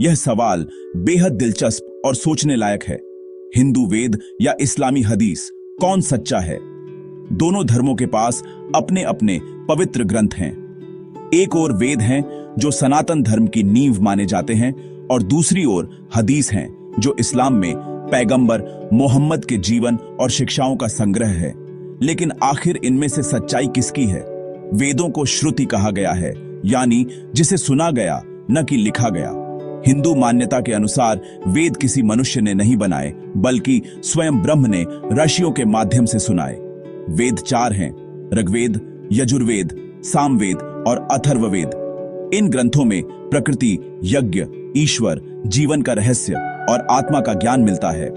यह सवाल बेहद दिलचस्प और सोचने लायक है। हिंदू वेद या इस्लामी हदीस, कौन सच्चा है? दोनों धर्मों के पास अपने अपने पवित्र ग्रंथ हैं। एक ओर वेद हैं जो सनातन धर्म की नींव माने जाते हैं, और दूसरी ओर हदीस हैं जो इस्लाम में पैगंबर मोहम्मद के जीवन और शिक्षाओं का संग्रह है। लेकिन आखिर इनमें से सच्चाई किसकी है? वेदों को श्रुति कहा गया है, यानी जिसे सुना गया न कि लिखा गया। हिंदू मान्यता के अनुसार वेद किसी मनुष्य ने नहीं बनाए, बल्कि स्वयं ब्रह्म ने ऋषियों के माध्यम से सुनाए। वेद 4 हैं: ऋग्वेद, यजुर्वेद, सामवेद और अथर्ववेद। इन ग्रंथों में प्रकृति, यज्ञ, ईश्वर, जीवन का रहस्य और आत्मा का ज्ञान मिलता है।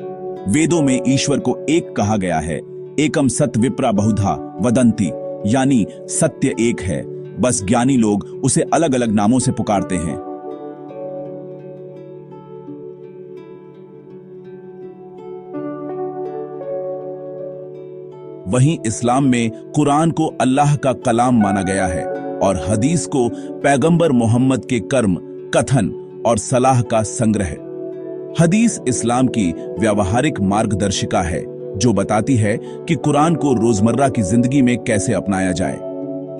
वेदों में ईश्वर को एक कहा गया है। एकम सत विप्रा बहुधा वदंती, यानी सत्य एक है, बस ज्ञानी लोग उसे अलग अलग नामों से पुकारते हैं। वहीं इस्लाम में कुरान को अल्लाह का कलाम माना गया है और हदीस को पैगंबर मोहम्मद के कर्म, कथन और सलाह का संग्रह। हदीस इस्लाम की व्यावहारिक मार्गदर्शिका है जो बताती है कि कुरान को रोजमर्रा की जिंदगी में कैसे अपनाया जाए।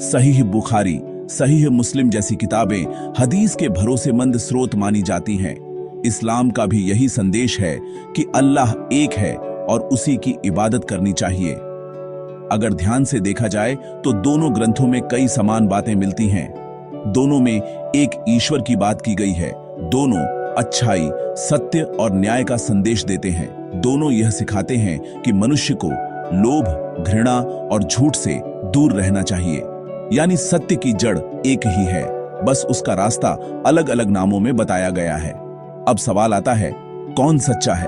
सहीह बुखारी, सहीह मुस्लिम जैसी किताबें हदीस के भरोसेमंद स्रोत मानी जाती हैं। इस्लाम का भी यही संदेश है कि अल्लाह एक है और उसी की इबादत करनी चाहिए। अगर ध्यान से देखा जाए तो दोनों ग्रंथों में कई समान बातें मिलती हैं। दोनों में एक ईश्वर की बात की गई है। दोनों अच्छाई, सत्य और न्याय का संदेश देते हैं। दोनों यह सिखाते हैं कि मनुष्य को लोभ, घृणा और झूठ से दूर रहना चाहिए। यानी सत्य की जड़ एक ही है, बस उसका रास्ता अलग अलग नामों में बताया गया है। अब सवाल आता है, कौन सच्चा है?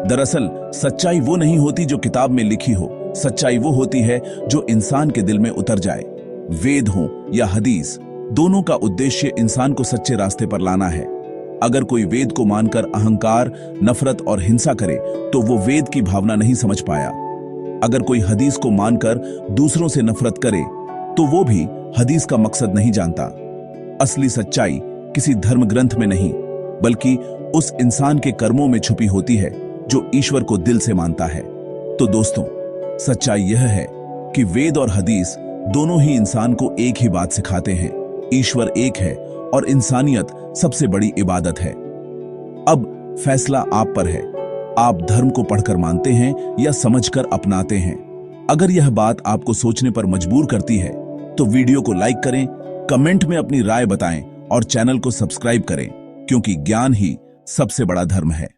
दरअसल सच्चाई वो नहीं होती जो किताब में लिखी हो। सच्चाई वो होती है जो इंसान के दिल में उतर जाए। वेद हो या हदीस, दोनों का उद्देश्य इंसान को सच्चे रास्ते पर लाना है। अगर कोई वेद को मानकर अहंकार, नफरत और हिंसा करे तो वो वेद की भावना नहीं समझ पाया। अगर कोई हदीस को मानकर दूसरों से नफरत करे तो वो भी हदीस का मकसद नहीं जानता। असली सच्चाई किसी धर्म ग्रंथ में नहीं, बल्कि उस इंसान के कर्मों में छुपी होती है जो ईश्वर को दिल से मानता है। तो दोस्तों, सच्चाई यह है कि वेद और हदीस दोनों ही इंसान को एक ही बात सिखाते हैं। ईश्वर एक है और इंसानियत सबसे बड़ी इबादत है। अब फैसला आप पर है। आप धर्म को पढ़कर मानते हैं या समझकर अपनाते हैं? अगर यह बात आपको सोचने पर मजबूर करती है तो वीडियो को लाइक करें, कमेंट में अपनी राय बताएं और चैनल को सब्सक्राइब करें, क्योंकि ज्ञान ही सबसे बड़ा धर्म है।